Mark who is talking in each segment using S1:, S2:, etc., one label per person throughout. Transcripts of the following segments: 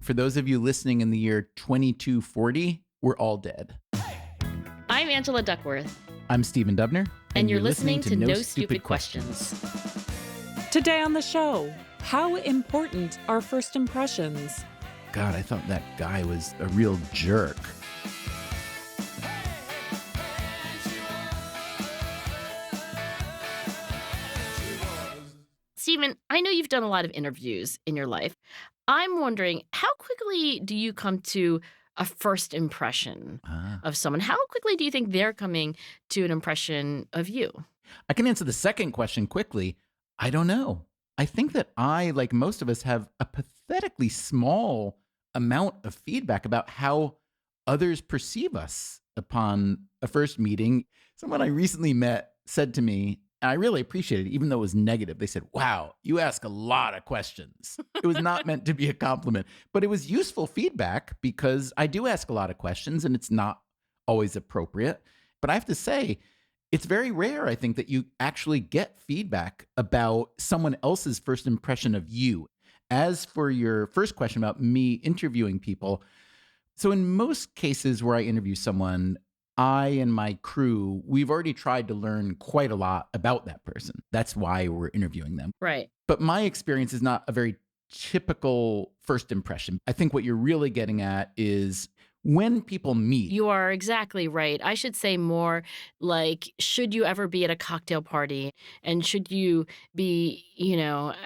S1: For those of you listening in the year 2240, we're all dead.
S2: I'm Angela Duckworth.
S1: I'm Stephen Dubner.
S2: And you're listening to No Stupid Questions.
S3: Today on the show, how important are first impressions?
S1: God, I thought that guy was a real jerk.
S2: Stephen, I know you've done a lot of interviews in your life. I'm wondering, how quickly do you come to a first impression of someone? How quickly do you think they're coming to an impression of you?
S1: I can answer the second question quickly. I don't know. I think that I, like most of us, have a pathetically small amount of feedback about how others perceive us upon a first meeting. Someone I recently met said to me, and I really appreciated it, even though it was negative. They said, wow, you ask a lot of questions. It was not meant to be a compliment, but it was useful feedback because I do ask a lot of questions and it's not always appropriate. But I have to say, it's very rare, I think, that you actually get feedback about someone else's first impression of you. As for your first question about me interviewing people, so in most cases where I interview someone, I and my crew, we've already tried to learn quite a lot about that person. That's why we're interviewing them.
S2: Right.
S1: But my experience is not a very typical first impression. I think what you're really getting at is when people meet.
S2: You are exactly right. I should say more like, should you ever be at a cocktail party? And should you be,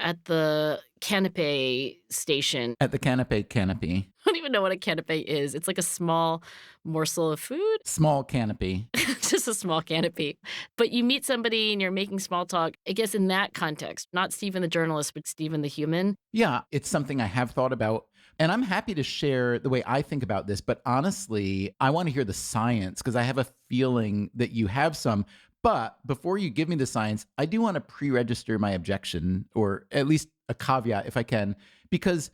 S2: at the canapé station?
S1: At the canopy.
S2: I don't even know what a canapé is. It's like a small morsel of food.
S1: Small canopy.
S2: Just a small canopy. But you meet somebody and you're making small talk, I guess in that context, not Stephen the journalist, but Stephen the human.
S1: Yeah, it's something I have thought about. And I'm happy to share the way I think about this. But honestly, I want to hear the science because I have a feeling that you have some. But before you give me the science, I do want to pre-register my objection, or at least a caveat if I can, because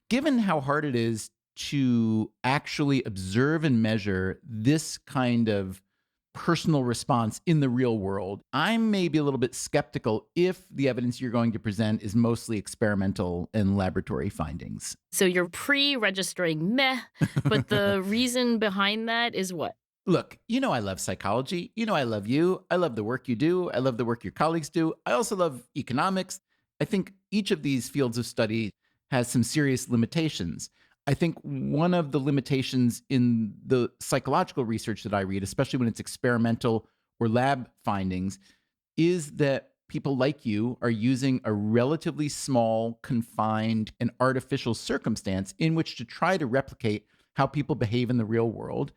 S1: given how hard it is to actually observe and measure this kind of personal response in the real world, I'm maybe a little bit skeptical if the evidence you're going to present is mostly experimental and laboratory findings.
S2: So you're pre-registering meh, but the reason behind that is what?
S1: Look, I love psychology. I love you. I love the work you do. I love the work your colleagues do. I also love economics. I think each of these fields of study has some serious limitations. I think one of the limitations in the psychological research that I read, especially when it's experimental or lab findings, is that people like you are using a relatively small, confined, and artificial circumstance in which to try to replicate how people behave in the real world.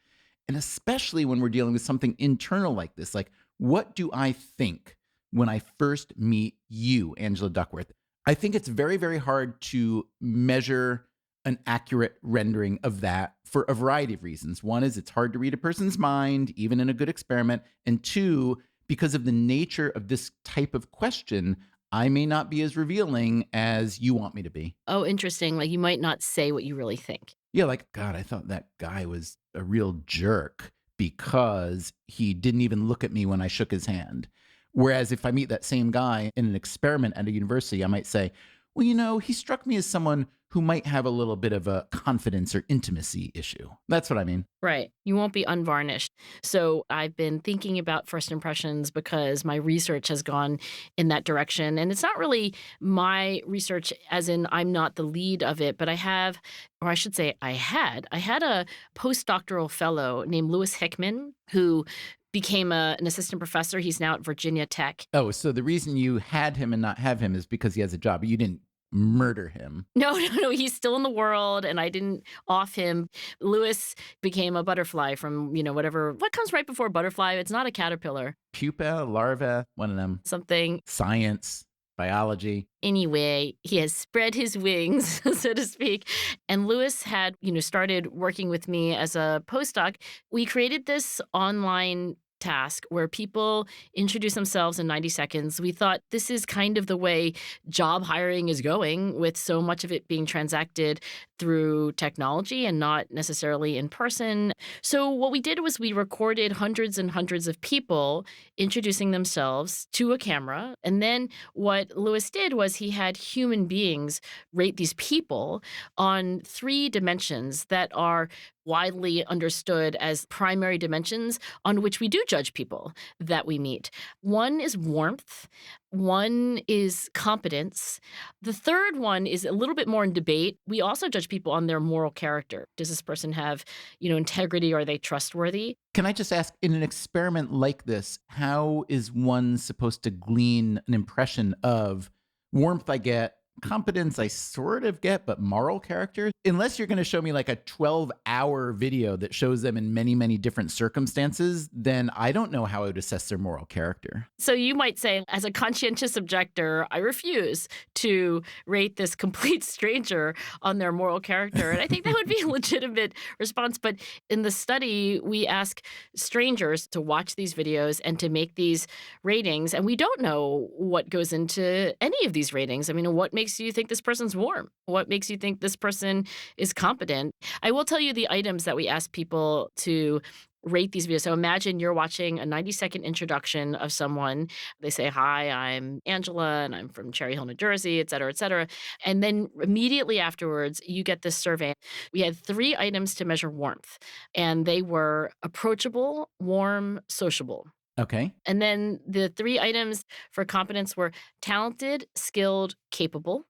S1: And especially when we're dealing with something internal like this, like what do I think when I first meet you, Angela Duckworth? I think it's very, very hard to measure an accurate rendering of that for a variety of reasons. One is it's hard to read a person's mind, even in a good experiment. And two, because of the nature of this type of question, I may not be as revealing as you want me to be.
S2: Oh, interesting. Like you might not say what you really think.
S1: Yeah, like, God, I thought that guy was a real jerk because he didn't even look at me when I shook his hand. Whereas if I meet that same guy in an experiment at a university, I might say, well, he struck me as someone who might have a little bit of a confidence or intimacy issue. That's what I mean.
S2: Right. You won't be unvarnished. So I've been thinking about first impressions because my research has gone in that direction. And it's not really my research, as in I'm not the lead of it, but I have, or I should say I had a postdoctoral fellow named Louis Hickman who became an assistant professor. He's now at Virginia Tech.
S1: Oh, so the reason you had him and not have him is because he has a job. You didn't murder him.
S2: No. He's still in the world, and I didn't off him. Louis became a butterfly from, whatever. What comes right before butterfly? It's not a caterpillar.
S1: Pupa, larva, one of them.
S2: Something.
S1: Science, biology.
S2: Anyway, he has spread his wings, so to speak. And Louis had, started working with me as a postdoc. We created this online task where people introduce themselves in 90 seconds. We thought this is kind of the way job hiring is going, with so much of it being transacted through technology and not necessarily in person. So what we did was we recorded hundreds and hundreds of people introducing themselves to a camera. And then what Lewis did was he had human beings rate these people on 3 dimensions that are widely understood as primary dimensions on which we do judge people that we meet. One is warmth. One is competence. The third one is a little bit more in debate. We also judge people on their moral character. Does this person have, integrity? Are they trustworthy?
S1: Can I just ask, in an experiment like this, how is one supposed to glean an impression of warmth I get, competence I sort of get, but moral character? Unless you're going to show me like a 12-hour video that shows them in many, many different circumstances, then I don't know how I would assess their moral character.
S2: So you might say, as a conscientious objector, I refuse to rate this complete stranger on their moral character. And I think that would be a legitimate response. But in the study, we ask strangers to watch these videos and to make these ratings. And we don't know what goes into any of these ratings. I mean, what makes you think this person's warm? What makes you think this person is competent? I will tell you the items that we ask people to rate these videos. So imagine you're watching a 90-second introduction of someone. They say, hi, I'm Angela, and I'm from Cherry Hill, New Jersey, et cetera, et cetera. And then immediately afterwards, you get this survey. We had 3 items to measure warmth, and they were approachable, warm, sociable.
S1: Okay.
S2: And then the 3 items for competence were talented, skilled, capable.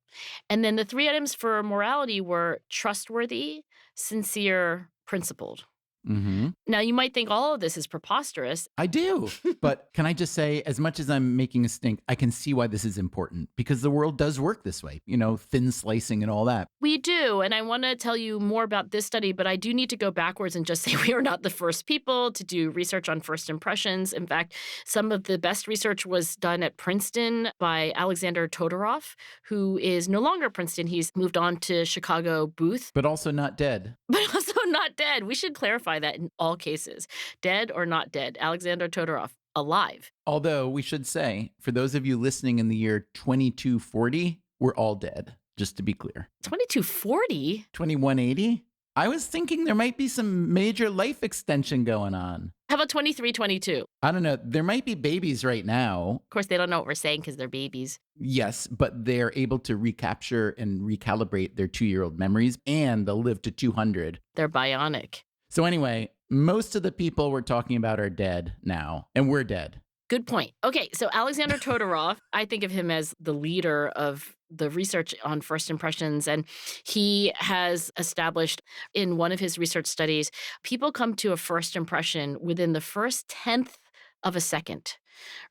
S2: And then the 3 items for morality were trustworthy, sincere, principled.
S1: Mm-hmm.
S2: Now, you might think all of this is preposterous.
S1: I do. But can I just say, as much as I'm making a stink, I can see why this is important, because the world does work this way, thin slicing and all that.
S2: We do. And I want to tell you more about this study, but I do need to go backwards and just say we are not the first people to do research on first impressions. In fact, some of the best research was done at Princeton by Alexander Todorov, who is no longer at Princeton. He's moved on to Chicago Booth.
S1: But also not dead.
S2: But also not dead. We should clarify that in all cases. Dead or not dead. Alexander Todorov, alive.
S1: Although we should say, for those of you listening in the year 2240, we're all dead, just to be clear.
S2: 2240?
S1: 2180? I was thinking there might be some major life extension going on.
S2: How about 2322?
S1: I don't know. There might be babies right now.
S2: Of course, they don't know what we're saying because they're babies.
S1: Yes, but they're able to recapture and recalibrate their 2-year-old memories, and they'll live to 200.
S2: They're bionic.
S1: So anyway, most of the people we're talking about are dead now, and we're dead.
S2: Good point. Okay, so Alexander Todorov, I think of him as the leader of the research on first impressions, and he has established in one of his research studies, people come to a first impression within the first 10th of a second.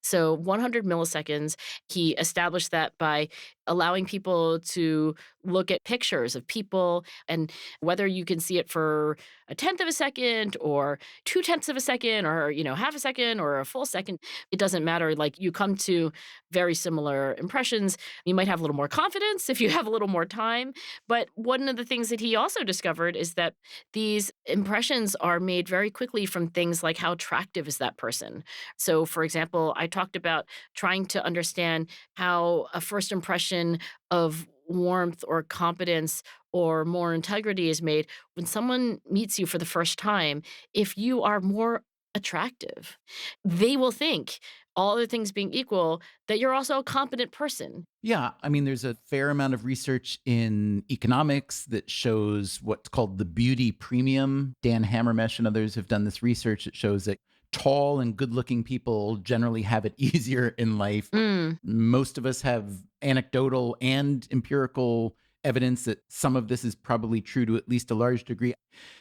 S2: So 100 milliseconds, he established that by allowing people to look at pictures of people, and whether you can see it for a 10th of a second or 2/10 of a second or, half a second or a full second, it doesn't matter. Like, you come to very similar impressions. You might have a little more confidence if you have a little more time. But one of the things that he also discovered is that these impressions are made very quickly from things like how attractive is that person. So, for example, I talked about trying to understand how a first impression of warmth or competence or more integrity is made when someone meets you for the first time. If you are more attractive, they will think, all other things being equal, that you're also a competent person.
S1: Yeah, I mean, there's a fair amount of research in economics that shows what's called the beauty premium. Dan Hammermesh and others have done this research that shows that tall and good-looking people generally have it easier in life. Most of us have anecdotal and empirical evidence that some of this is probably true to at least a large degree.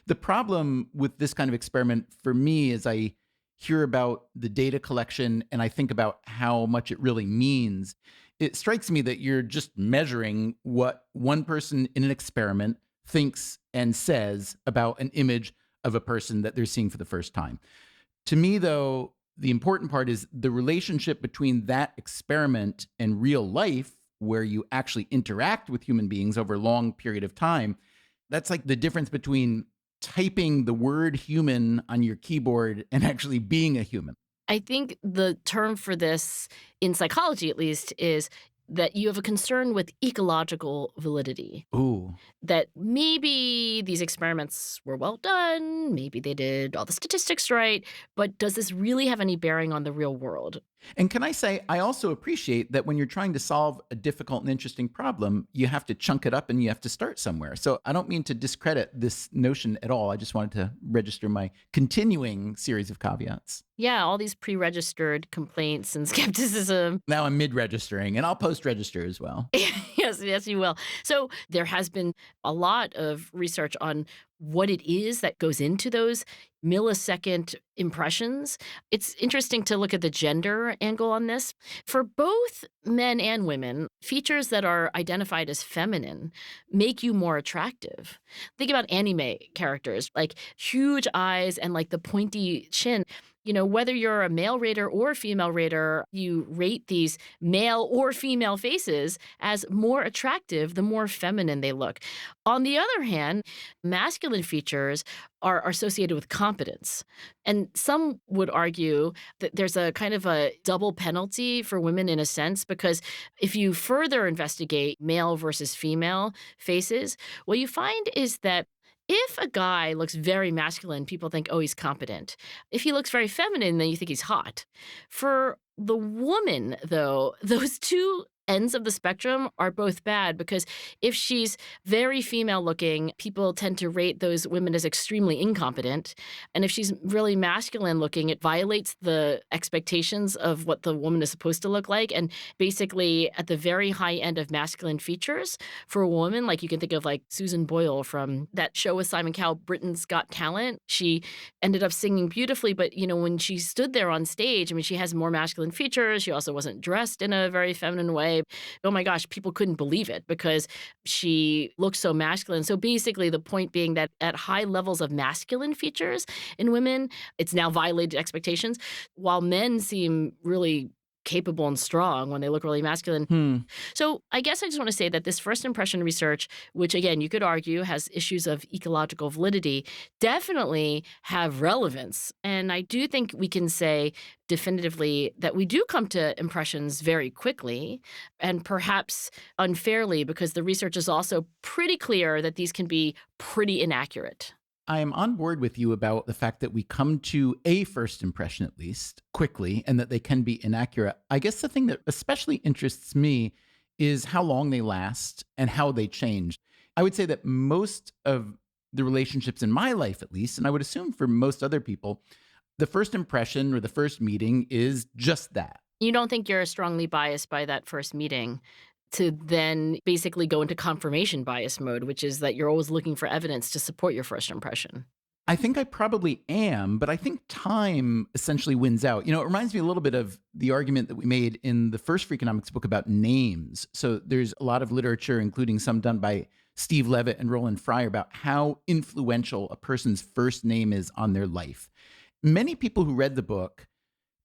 S1: The problem with this kind of experiment for me is I hear about the data collection and I think about how much it really means. It strikes me that you're just measuring what one person in an experiment thinks and says about an image of a person that they're seeing for the first time. To me, though, the important part is the relationship between that experiment and real life, where you actually interact with human beings over a long period of time. That's like the difference between typing the word human on your keyboard and actually being a human.
S2: I think the term for this, in psychology at least, is that you have a concern with ecological validity.
S1: Ooh.
S2: That maybe these experiments were well done, maybe they did all the statistics right, but does this really have any bearing on the real world?
S1: And can I say, I also appreciate that when you're trying to solve a difficult and interesting problem, you have to chunk it up and you have to start somewhere. So I don't mean to discredit this notion at all. I just wanted to register my continuing series of caveats.
S2: Yeah, all these pre-registered complaints and skepticism.
S1: Now I'm mid-registering, and I'll post-register as well.
S2: Yes, you will. So there has been a lot of research on what it is that goes into those millisecond impressions. It's interesting to look at the gender angle on this. For both men and women, features that are identified as feminine make you more attractive. Think about anime characters, like huge eyes and like the pointy chin. You know, whether you're a male rater or a female rater, you rate these male or female faces as more attractive the more feminine they look. On the other hand, masculine features are associated with competence. And some would argue that there's a kind of a double penalty for women in a sense, because if you further investigate male versus female faces, what you find is that if a guy looks very masculine, people think, oh, he's competent. If he looks very feminine, then you think he's hot. For the woman, though, those two ends of the spectrum are both bad, because if she's very female looking, people tend to rate those women as extremely incompetent. And if she's really masculine looking, it violates the expectations of what the woman is supposed to look like. And basically at the very high end of masculine features for a woman, like you can think of like Susan Boyle from that show with Simon Cowell, Britain's Got Talent. She ended up singing beautifully, but you know, when she stood there on stage, I mean, she has more masculine features. She also wasn't dressed in a very feminine way. Oh my gosh, people couldn't believe it because she looked so masculine. So basically the point being that at high levels of masculine features in women, it's now violated expectations, while men seem really capable and strong when they look really masculine. So I guess I just want to say that this first impression research, which again, you could argue has issues of ecological validity, definitely have relevance. And I do think we can say definitively that we do come to impressions very quickly and perhaps unfairly, because the research is also pretty clear that these can be pretty inaccurate.
S1: I am on board with you about the fact that we come to a first impression, at least, quickly, and that they can be inaccurate. I guess the thing that especially interests me is how long they last and how they change. I would say that most of the relationships in my life, at least, and I would assume for most other people, the first impression or the first meeting is just that.
S2: You don't think you're strongly biased by that first meeting to then basically go into confirmation bias mode, which is that you're always looking for evidence to support your first impression?
S1: I think I probably am, but I think time essentially wins out. You know, it reminds me a little bit of the argument that we made in the first Freakonomics book about names. So there's a lot of literature, including some done by Steve Levitt and Roland Fryer, about how influential a person's first name is on their life. Many people who read the book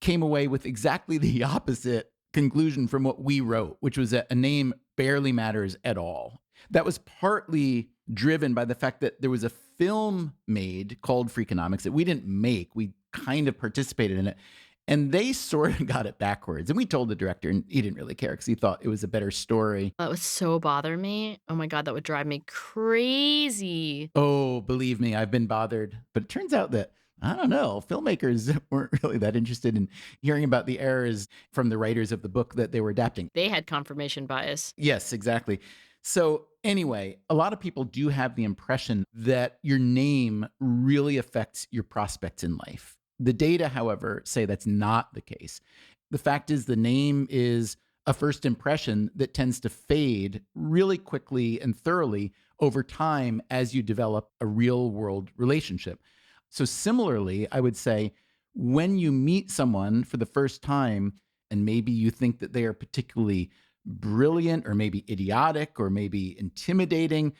S1: came away with exactly the opposite conclusion from what we wrote, which was that a name barely matters at all. That was partly driven by the fact that there was a film made called Freakonomics that we didn't make. We kind of participated in it. And they sort of got it backwards. And we told the director, and he didn't really care because he thought it was a better story.
S2: That would so bother me. Oh my God, that would drive me crazy.
S1: Oh, believe me, I've been bothered. But it turns out that I don't know, filmmakers weren't really that interested in hearing about the errors from the writers of the book that they were adapting.
S2: They had confirmation bias.
S1: Yes, exactly. So anyway, a lot of people do have the impression that your name really affects your prospects in life. The data, however, say that's not the case. The fact is the name is a first impression that tends to fade really quickly and thoroughly over time as you develop a real world relationship. So similarly, I would say when you meet someone for the first time, and maybe you think that they are particularly brilliant or maybe idiotic or maybe intimidating,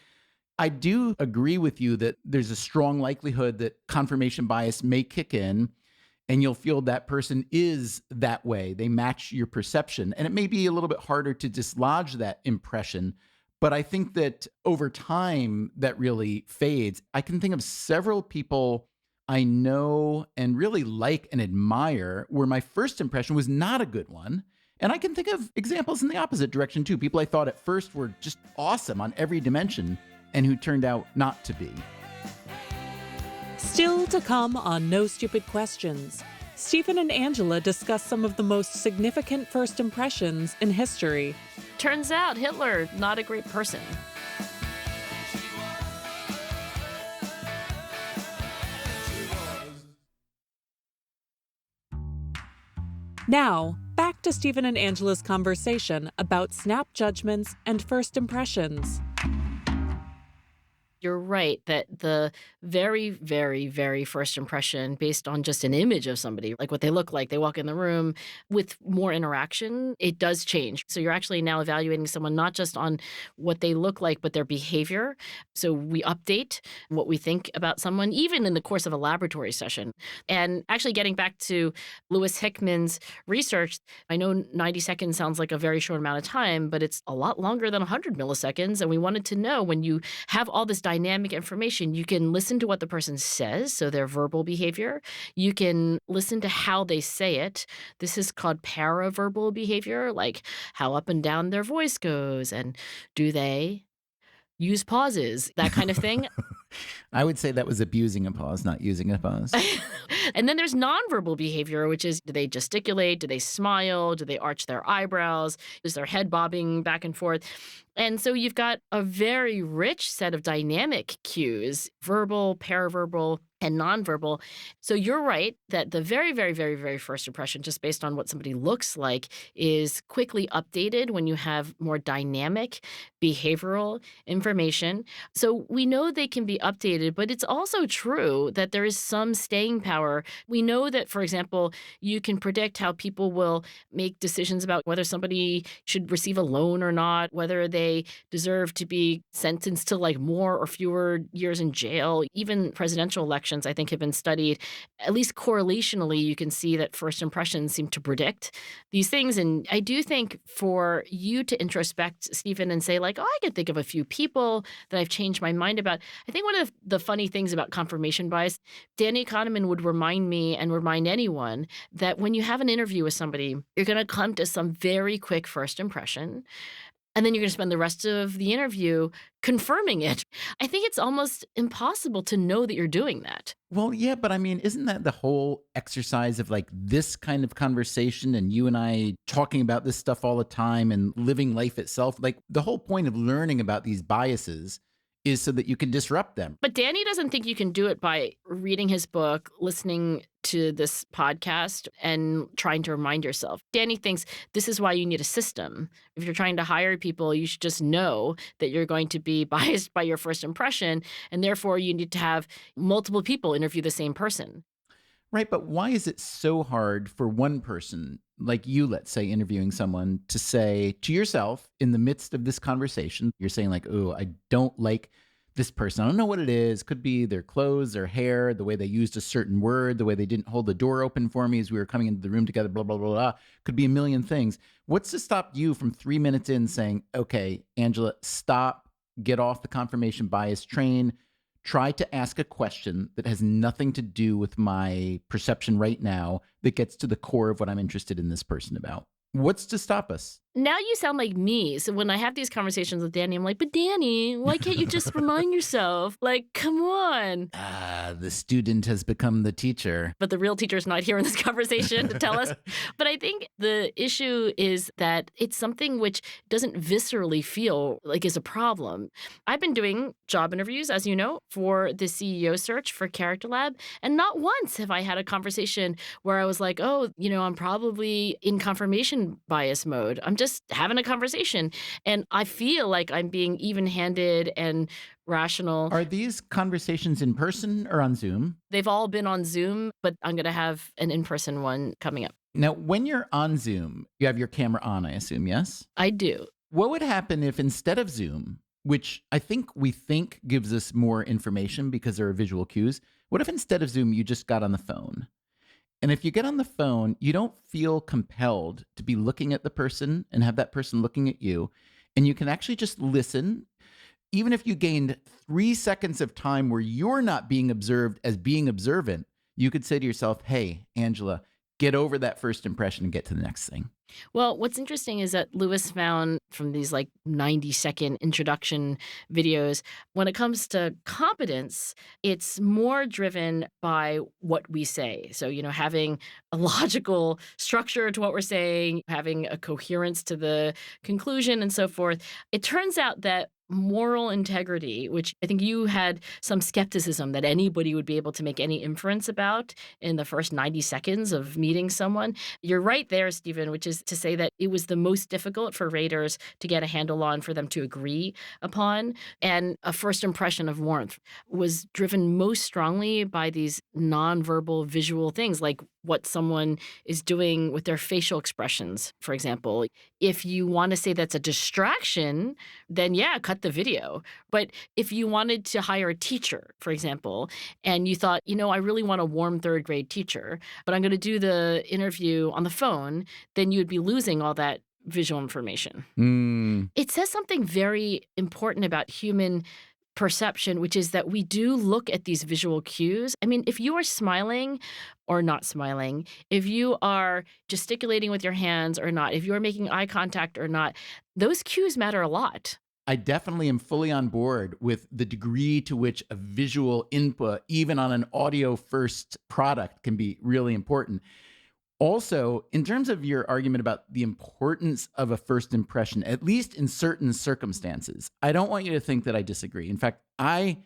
S1: I do agree with you that there's a strong likelihood that confirmation bias may kick in and you'll feel that person is that way. They match your perception. And it may be a little bit harder to dislodge that impression. But I think that over time, that really fades. I can think of several people I know and really like and admire where my first impression was not a good one. And I can think of examples in the opposite direction too. People I thought at first were just awesome on every dimension and who turned out not to be.
S3: Still to come on No Stupid Questions, Stephen and Angela discuss some of the most significant first impressions in history.
S2: Turns out Hitler, not a great person.
S3: Now, back to Stephen and Angela's conversation about snap judgments and first impressions.
S2: You're right that the very, very, very first impression based on just an image of somebody, like what they look like, they walk in the room, with more interaction, it does change. So you're actually now evaluating someone not just on what they look like, but their behavior. So we update what we think about someone, even in the course of a laboratory session. And actually getting back to Lewis Hickman's research, I know 90 seconds sounds like a very short amount of time, but it's a lot longer than 100 milliseconds. And we wanted to know, when you have all this dynamic information, you can listen to what the person says, so their verbal behavior. You can listen to how they say it. This is called paraverbal behavior, like how up and down their voice goes, and do they use pauses, that kind of thing.
S1: I would say that was abusing a pause, not using a pause.
S2: And then there's nonverbal behavior, which is, do they gesticulate? Do they smile? Do they arch their eyebrows? Is their head bobbing back and forth? And so you've got a very rich set of dynamic cues, verbal, paraverbal, and nonverbal. So you're right that the very, very, very, very first impression, just based on what somebody looks like, is quickly updated when you have more dynamic behavioral information. So we know they can be updated, but it's also true that there is some staying power. We know that, for example, you can predict how people will make decisions about whether somebody should receive a loan or not, whether they deserve to be sentenced to like more or fewer years in jail. Even presidential elections, I think, have been studied. At least correlationally, you can see that first impressions seem to predict these things. And I do think for you to introspect, Stephen, and say like, oh, I can think of a few people that I've changed my mind about. I think one of the funny things about confirmation bias, Danny Kahneman would remind me and remind anyone that when you have an interview with somebody, you're going to come to some very quick first impression. And then you're going to spend the rest of the interview confirming it. I think it's almost impossible to know that you're doing that.
S1: Well, yeah, but I mean, isn't that the whole exercise of like this kind of conversation and you and I talking about this stuff all the time and living life itself? Like the whole point of learning about these biases is so that you can disrupt them.
S2: But Danny doesn't think you can do it by reading his book, listening to this podcast, and trying to remind yourself. Danny thinks this is why you need a system. If you're trying to hire people, you should just know that you're going to be biased by your first impression, and therefore you need to have multiple people interview the same person.
S1: Right, but why is it so hard for one person, like you, let's say, interviewing someone, to say to yourself in the midst of this conversation, you're saying like, oh, I don't like this person. I don't know what it is. Could be their clothes, their hair, the way they used a certain word, the way they didn't hold the door open for me as we were coming into the room together, blah, blah, blah, blah. Could be a million things. What's to stop you from 3 minutes in saying, okay, Angela, stop, get off the confirmation bias train, try to ask a question that has nothing to do with my perception right now that gets to the core of what I'm interested in this person about. What's to stop us?
S2: Now you sound like me. So when I have these conversations with Danny, I'm like, but Danny, why can't you just remind yourself? Like, come on.
S1: The student has become the teacher.
S2: But the real teacher's not here in this conversation to tell us. But I think the issue is that it's something which doesn't viscerally feel like is a problem. I've been doing job interviews, as you know, for the CEO search for Character Lab. And not once have I had a conversation where I was like, oh, I'm probably in confirmation bias mode. I'm just having a conversation. And I feel like I'm being even-handed and rational.
S1: Are these conversations in person or on Zoom?
S2: They've all been on Zoom, but I'm going to have an in-person one coming up.
S1: Now, when you're on Zoom, you have your camera on, I assume, yes?
S2: I do.
S1: What would happen if instead of Zoom, which we think gives us more information because there are visual cues, what if instead of Zoom, you just got on the phone? And if you get on the phone, you don't feel compelled to be looking at the person and have that person looking at you. And you can actually just listen. even if you gained 3 seconds of time where you're not being observed as being observant, you could say to yourself, hey, Angela, get over that first impression and get to the next thing.
S2: Well, what's interesting is that Lewis found from these like 90-second introduction videos, when it comes to competence, it's more driven by what we say. So, having a logical structure to what we're saying, having a coherence to the conclusion and so forth. It turns out that moral integrity, which I think you had some skepticism that anybody would be able to make any inference about in the first 90 seconds of meeting someone. You're right there, Stephen, which is to say that it was the most difficult for raters to get a handle on, for them to agree upon. And a first impression of warmth was driven most strongly by these nonverbal visual things, like what someone is doing with their facial expressions, for example. If you want to say that's a distraction, then yeah, cut the video. But if you wanted to hire a teacher, for example, and you thought, I really want a warm third grade teacher, but I'm going to do the interview on the phone, then you'd be losing all that visual information. It says something very important about human perception, which is that we do look at these visual cues. I mean, if you are smiling or not smiling, if you are gesticulating with your hands or not, if you are making eye contact or not, those cues matter a lot.
S1: I definitely am fully on board with the degree to which a visual input, even on an audio first product, can be really important. Also, in terms of your argument about the importance of a first impression, at least in certain circumstances, I don't want you to think that I disagree. In fact, I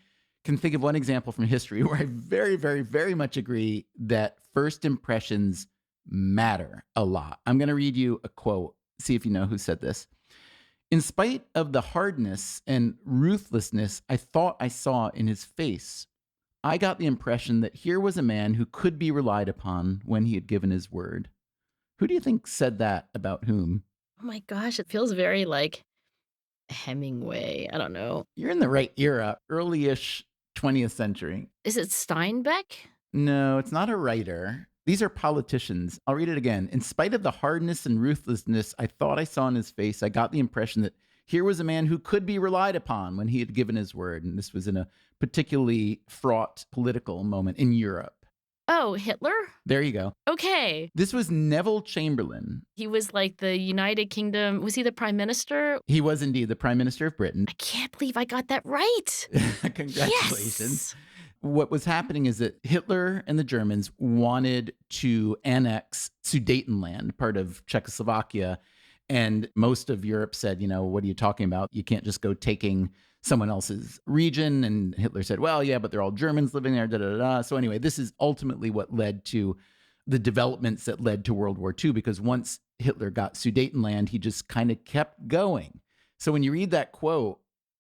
S1: can think of one example from history where I very, very, very much agree that first impressions matter a lot. I'm going to read you a quote, see if you know who said this. In spite of the hardness and ruthlessness I thought I saw in his face, I got the impression that here was a man who could be relied upon when he had given his word. Who do you think said that about whom?
S2: Oh my gosh, it feels very like Hemingway. I don't know.
S1: You're in the right era, early-ish 20th century.
S2: Is it Steinbeck?
S1: No, it's not a writer. These are politicians. I'll read it again. In spite of the hardness and ruthlessness I thought I saw in his face, I got the impression that here was a man who could be relied upon when he had given his word. And this was in a particularly fraught political moment in Europe.
S2: Oh, Hitler?
S1: There you go.
S2: Okay.
S1: This was Neville Chamberlain.
S2: He was like the United Kingdom. Was he the prime minister?
S1: He was indeed the prime minister of Britain.
S2: I can't believe I got that right.
S1: Congratulations.
S2: Yes.
S1: What was happening is that Hitler and the Germans wanted to annex Sudetenland, part of Czechoslovakia. And most of Europe said, what are you talking about? You can't just go taking someone else's region. And Hitler said, well, yeah, but they're all Germans living there, da, da, da, da. So anyway, this is ultimately what led to the developments that led to World War II, because once Hitler got Sudetenland, he just kind of kept going. So when you read that quote,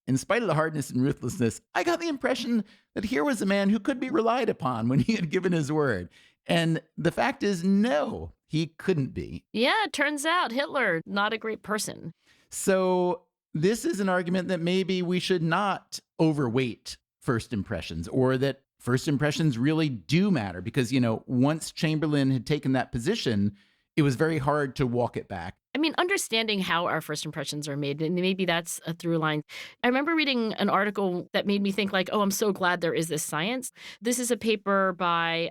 S1: in spite of the hardness and ruthlessness, I got the impression that here was a man who could be relied upon when he had given his word. And the fact is, no, he couldn't be.
S2: Yeah, it turns out Hitler, not a great person.
S1: So this is an argument that maybe we should not overweight first impressions, or that first impressions really do matter, because, once Chamberlain had taken that position, it was very hard to walk it back.
S2: I mean, understanding how our first impressions are made, and maybe that's a through line. I remember reading an article that made me think like, oh, I'm so glad there is this science. This is a paper by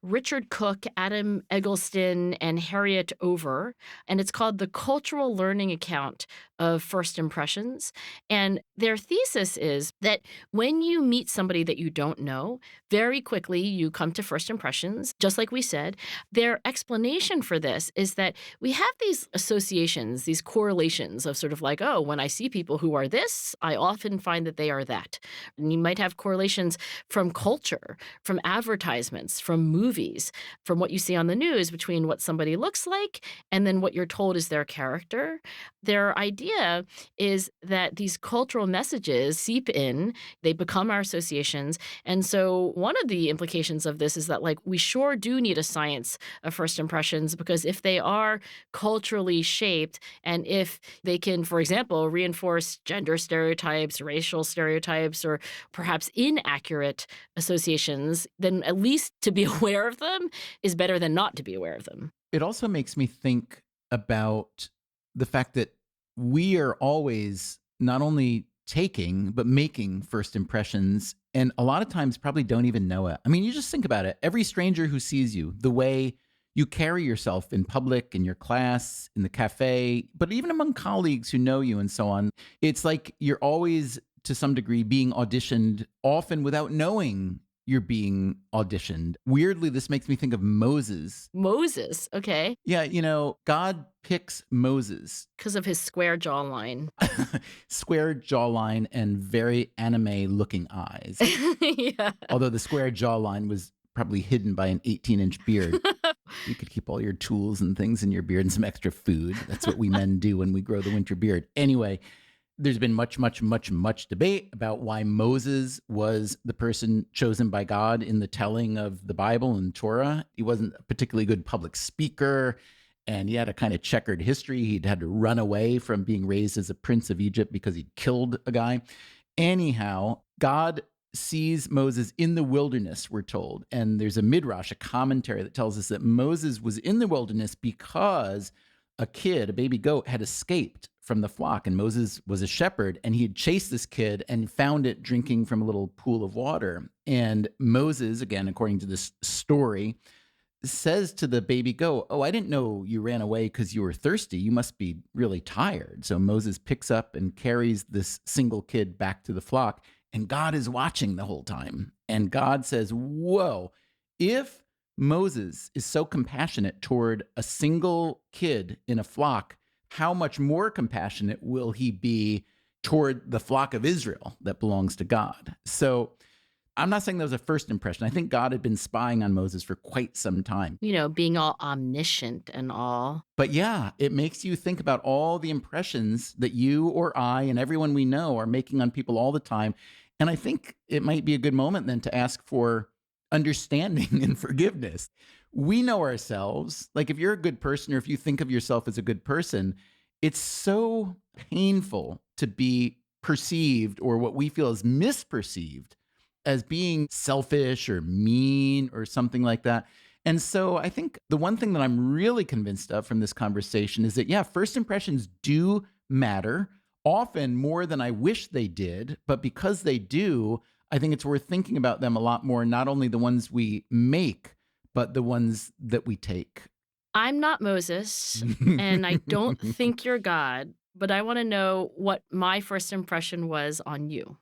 S2: Richard Cook, Adam Eggleston, and Harriet Over, and it's called The Cultural Learning Account of First Impressions. And their thesis is that when you meet somebody that you don't know, very quickly you come to first impressions, just like we said. Their explanation for this is that we have these associations, these correlations of sort of like, oh, when I see people who are this, I often find that they are that. And you might have correlations from culture, from advertisements, from movies, from what you see on the news between what somebody looks like and then what you're told is their character. Their idea is that these cultural messages seep in, they become our associations. And so one of the implications of this is that like we sure do need a science of first impressions, because if they are culturally shaped, and if they can, for example, reinforce gender stereotypes, racial stereotypes, or perhaps inaccurate associations, then at least to be aware of them is better than not to be aware of them.
S1: It also makes me think about the fact that we are always not only taking, but making first impressions. And a lot of times probably don't even know it. I mean, you just think about it. Every stranger who sees you, the way you carry yourself in public, in your class, in the cafe, but even among colleagues who know you and so on, it's like you're always, to some degree, being auditioned, often without knowing you're being auditioned. Weirdly, this makes me think of Moses.
S2: Moses, okay.
S1: Yeah, God picks Moses.
S2: Because of his square jawline.
S1: Square jawline and very anime-looking eyes.
S2: Yeah.
S1: Although the square jawline was probably hidden by an 18-inch beard. You could keep all your tools and things in your beard and some extra food. That's what we men do when we grow the winter beard. Anyway, there's been much debate about why Moses was the person chosen by God in the telling of the Bible and Torah. He wasn't a particularly good public speaker, and he had a kind of checkered history. He'd had to run away from being raised as a prince of Egypt because he'd killed a guy. Anyhow, God sees Moses in the wilderness, we're told. And there's a midrash, a commentary that tells us that Moses was in the wilderness because a baby goat, had escaped from the flock. And Moses was a shepherd, and he had chased this kid and found it drinking from a little pool of water. And Moses, again, according to this story, says to the baby goat, "Oh, I didn't know you ran away because you were thirsty. You must be really tired." So Moses picks up and carries this single kid back to the flock. And God is watching the whole time. And God says, whoa, if Moses is so compassionate toward a single kid in a flock, how much more compassionate will he be toward the flock of Israel that belongs to God? So I'm not saying that was a first impression. I think God had been spying on Moses for quite some time.
S2: Being all omniscient and all.
S1: But yeah, it makes you think about all the impressions that you or I and everyone we know are making on people all the time. And I think it might be a good moment then to ask for understanding and forgiveness. We know ourselves. Like if you're a good person, or if you think of yourself as a good person, it's so painful to be perceived, or what we feel is misperceived, as being selfish or mean or something like that. And so I think the one thing that I'm really convinced of from this conversation is that, yeah, first impressions do matter, often more than I wish they did. But because they do, I think it's worth thinking about them a lot more, not only the ones we make, but the ones that we take.
S2: I'm not Moses, and I don't think you're God, but I want to know what my first impression was on you.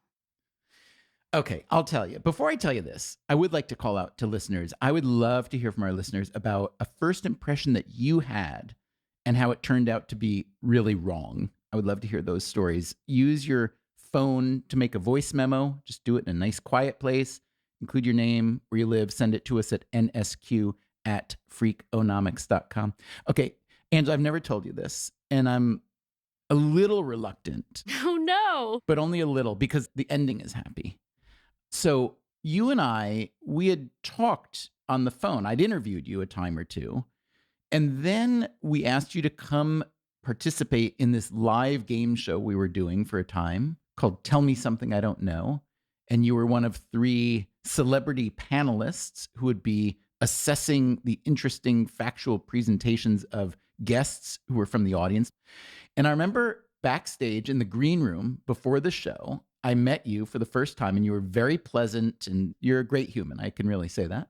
S1: Okay, I'll tell you. Before I tell you this, I would like to call out to listeners. I would love to hear from our listeners about a first impression that you had and how it turned out to be really wrong. I would love to hear those stories. Use your phone to make a voice memo. Just do it in a nice, quiet place. Include your name, where you live. Send it to us at nsq@freakonomics.com. Okay, Angela, I've never told you this, and I'm a little reluctant.
S2: Oh, no.
S1: But only a little, because the ending is happy. So you and we had talked on the phone. I'd interviewed you a time or two. And then we asked you to come participate in this live game show we were doing for a time called Tell Me Something I Don't Know. And you were one of 3 celebrity panelists who would be assessing the interesting factual presentations of guests who were from the audience. And I remember backstage in the green room before the show, I met you for the first time, and you were very pleasant, and you're a great human. I can really say that.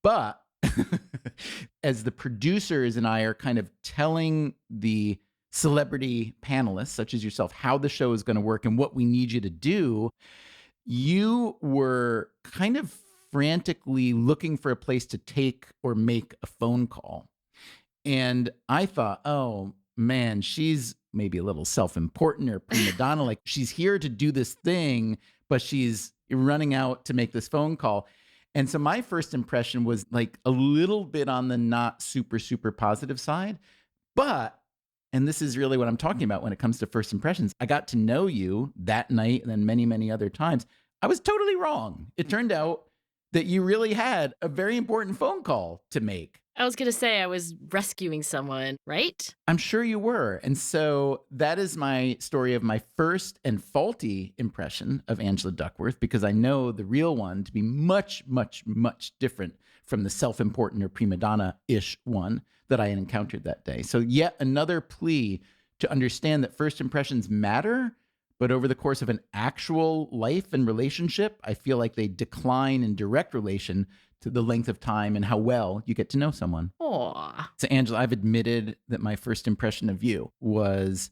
S1: But as the producers and I are kind of telling the celebrity panelists, such as yourself, how the show is going to work and what we need you to do, you were kind of frantically looking for a place to take or make a phone call. And I thought, oh, man, she's maybe a little self-important or prima donna. Like she's here to do this thing, but she's running out to make this phone call. And so my first impression was like a little bit on the not super, super positive side. But, and this is really what I'm talking about when it comes to first impressions, I got to know you that night and then many, many other times. I was totally wrong. It turned out that you really had a very important phone call to make.
S2: I was going to say I was rescuing someone, right?
S1: I'm sure you were. And so that is my story of my first and faulty impression of Angela Duckworth, because I know the real one to be much, much, much different from the self-important or prima donna-ish one that I had encountered that day. So yet another plea to understand that first impressions matter, But over the course of an actual life and relationship, I feel like they decline in direct relation to the length of time and how well you get to know someone.
S2: Aw.
S1: So, Angela, I've admitted that my first impression of you was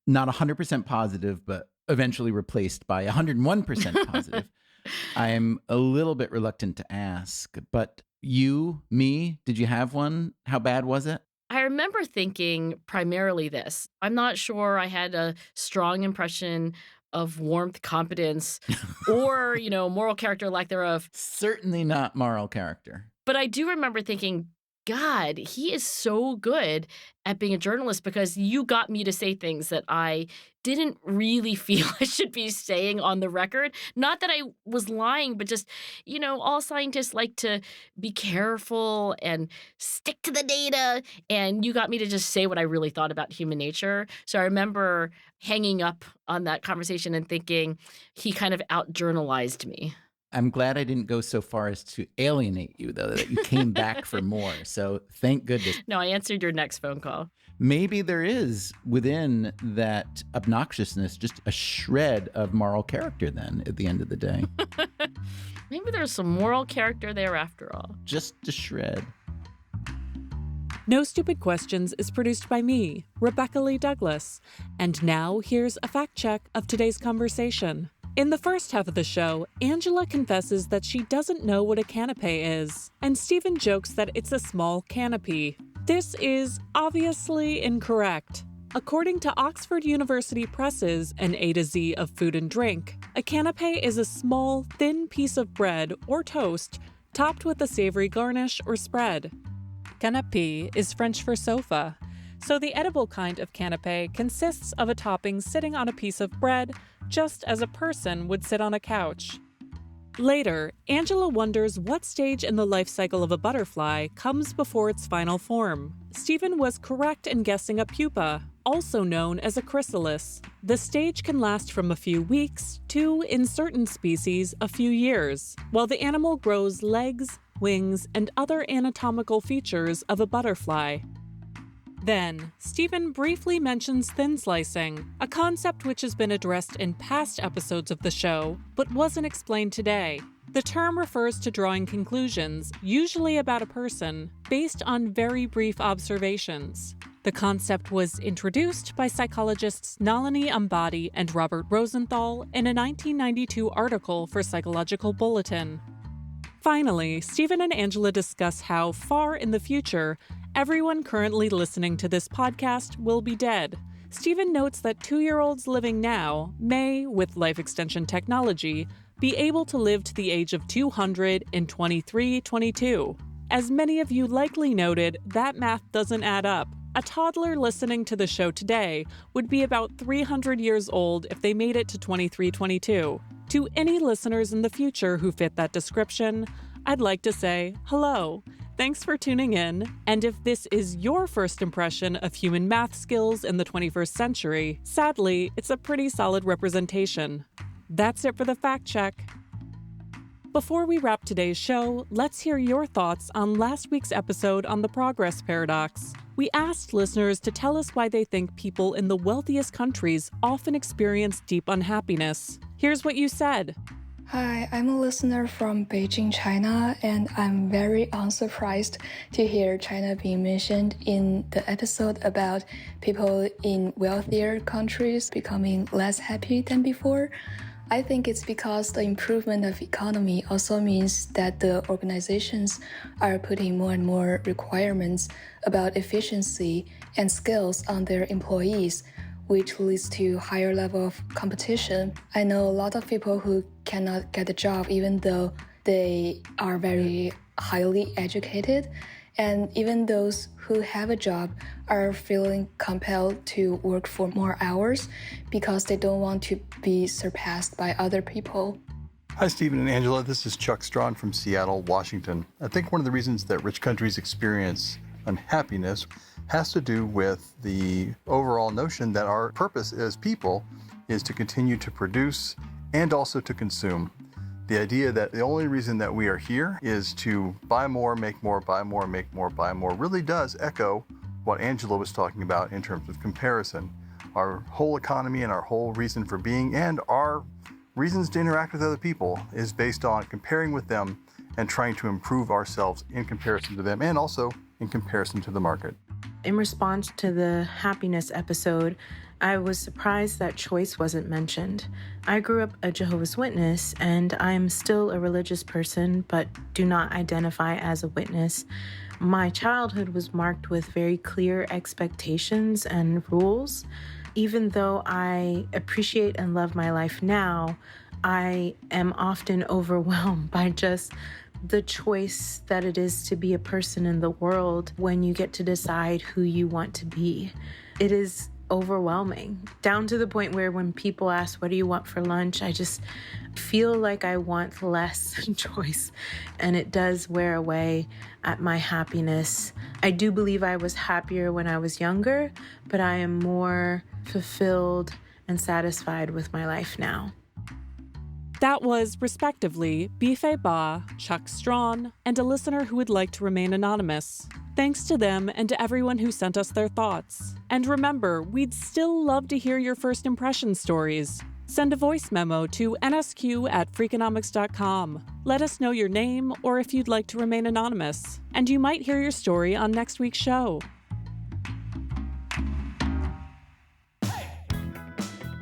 S1: not 100% positive, but eventually replaced by 101% positive. I'm a little bit reluctant to ask, but you, me, did you have one? How bad was it?
S2: I remember thinking primarily this. I'm not sure I had a strong impression of warmth, competence, or, moral character, lack thereof.
S1: Certainly not moral character.
S2: But I do remember thinking, God, he is so good at being a journalist because you got me to say things that I didn't really feel I should be saying on the record. Not that I was lying, but just, all scientists like to be careful and stick to the data. And you got me to just say what I really thought about human nature. So I remember hanging up on that conversation and thinking he kind of out-journalized me.
S1: I'm glad I didn't go so far as to alienate you, though, that you came back for more. So thank goodness.
S2: No, I answered your next phone call.
S1: Maybe there is within that obnoxiousness just a shred of moral character then at the end of the day.
S2: Maybe there's some moral character there after all.
S1: Just a shred.
S3: No Stupid Questions is produced by me, Rebecca Lee Douglas. And now here's a fact check of today's conversation. In the first half of the show, Angela confesses that she doesn't know what a canapé is, and Stephen jokes that it's a small canopy. This is obviously incorrect. According to Oxford University Press's An A to Z of Food and Drink, a canapé is a small, thin piece of bread or toast topped with a savory garnish or spread. Canapé is French for sofa, so the edible kind of canapé consists of a topping sitting on a piece of bread, just as a person would sit on a couch. Later, Angela wonders what stage in the life cycle of a butterfly comes before its final form. Stephen was correct in guessing a pupa, also known as a chrysalis. The stage can last from a few weeks to, in certain species, a few years, while the animal grows legs, wings, and other anatomical features of a butterfly. Then, Stephen briefly mentions thin slicing, a concept which has been addressed in past episodes of the show, but wasn't explained today. The term refers to drawing conclusions, usually about a person, based on very brief observations. The concept was introduced by psychologists Nalini Ambady and Robert Rosenthal in a 1992 article for Psychological Bulletin. Finally, Stephen and Angela discuss how far in the future everyone currently listening to this podcast will be dead. Stephen notes that 2-year-olds living now may, with life extension technology, be able to live to the age of 200 in 2322. As many of you likely noted, that math doesn't add up. A toddler listening to the show today would be about 300 years old if they made it to 2322. To any listeners in the future who fit that description, I'd like to say hello. Thanks for tuning in, and if this is your first impression of human math skills in the 21st century, sadly, it's a pretty solid representation. That's it for the fact check. Before we wrap today's show, let's hear your thoughts on last week's episode on the progress paradox. We asked listeners to tell us why they think people in the wealthiest countries often experience deep unhappiness. Here's what you said.
S4: Hi, I'm a listener from Beijing, China, and I'm very unsurprised to hear China being mentioned in the episode about people in wealthier countries becoming less happy than before. I think it's because the improvement of economy also means that the organizations are putting more and more requirements about efficiency and skills on their employees, which leads to higher level of competition. I know a lot of people who cannot get a job even though they are very highly educated, and even those who have a job are feeling compelled to work for more hours because they don't want to be surpassed by other people.
S5: Hi, Stephen and Angela. This is Chuck Strawn from Seattle, Washington. I think one of the reasons that rich countries experience unhappiness has to do with the overall notion that our purpose as people is to continue to produce and also to consume. The idea that the only reason that we are here is to buy more, make more, buy more, make more, buy more really does echo what Angela was talking about in terms of comparison. our whole economy and our whole reason for being and our reasons to interact with other people is based on comparing with them and trying to improve ourselves in comparison to them and also in comparison to the market.
S6: In response to the happiness episode, I was surprised that choice wasn't mentioned. I grew up a Jehovah's Witness, and I'm still a religious person, but do not identify as a witness. My childhood was marked with very clear expectations and rules. Even though I appreciate and love my life now, I am often overwhelmed by just the choice that it is to be a person in the world when you get to decide who you want to be. It is overwhelming, down to the point where when people ask, what do you want for lunch? I just feel like I want less choice, and it does wear away at my happiness. I do believe I was happier when I was younger, but I am more fulfilled and satisfied with my life now.
S3: That was, respectively, Bife Ba, Chuck Strawn, and a listener who would like to remain anonymous. Thanks to them and to everyone who sent us their thoughts. And remember, we'd still love to hear your first impression stories. Send a voice memo to nsq@freakonomics.com. Let us know your name or if you'd like to remain anonymous. And you might hear your story on next week's show.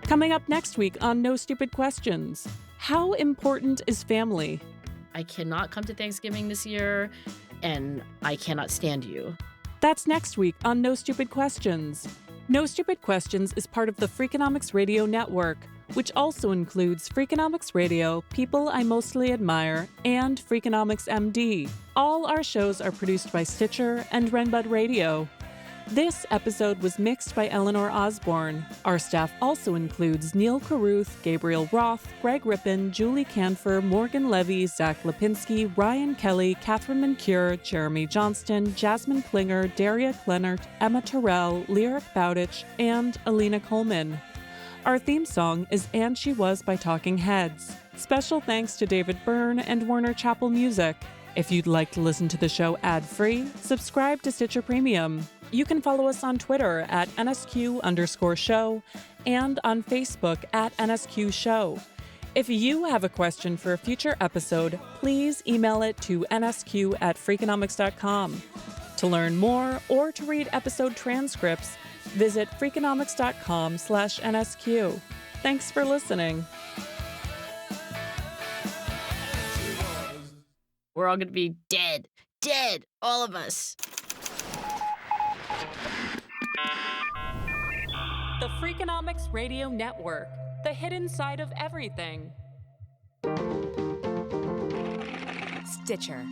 S3: Coming up next week on No Stupid Questions, how important is family?
S2: I cannot come to Thanksgiving this year, and I cannot stand you.
S3: That's next week on No Stupid Questions. No Stupid Questions is part of the Freakonomics Radio Network, which also includes Freakonomics Radio, People I Mostly Admire, and Freakonomics MD. All our shows are produced by Stitcher and Renbud Radio. This episode was mixed by Eleanor Osborne. Our staff also includes Neil Carruth, Gabriel Roth, Greg Rippin, Julie Canfer, Morgan Levy, Zach Lipinski, Ryan Kelly, Catherine Mancure, Jeremy Johnston, Jasmine Klinger, Daria Kleinert, Emma Terrell, Lyric Bowditch, and Alina Coleman. Our theme song is And She Was by Talking Heads. Special thanks to David Byrne and Warner Chappell Music. If you'd like to listen to the show ad-free, subscribe to Stitcher Premium. You can follow us on Twitter at NSQ_show and on Facebook at NSQ Show. If you have a question for a future episode, please email it to nsq@freakonomics.com. To learn more or to read episode transcripts, visit freakonomics.com/NSQ. Thanks for listening.
S2: We're all going to be dead, all of us.
S3: The Freakonomics Radio Network, the hidden side of everything.
S7: Stitcher.